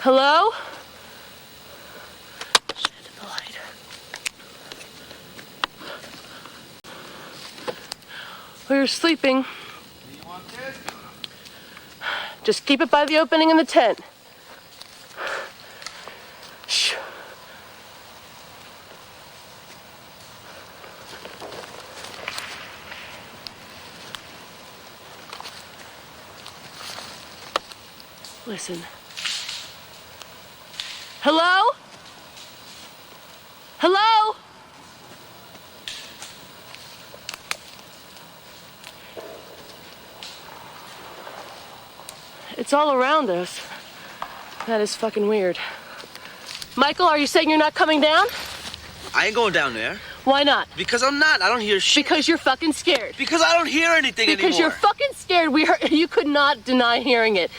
Hello? Shit, the light. We were sleeping. Do you want this? Just keep it by the opening in the tent. Shh. Listen. Hello? Hello? It's all around us. That is fucking weird. Michael, are you saying you're not coming down? I ain't going down there. Why not? Because I'm not. I don't hear shit. Because you're fucking scared. Because I don't hear anything Because anymore. you're fucking scared. You could not deny hearing it.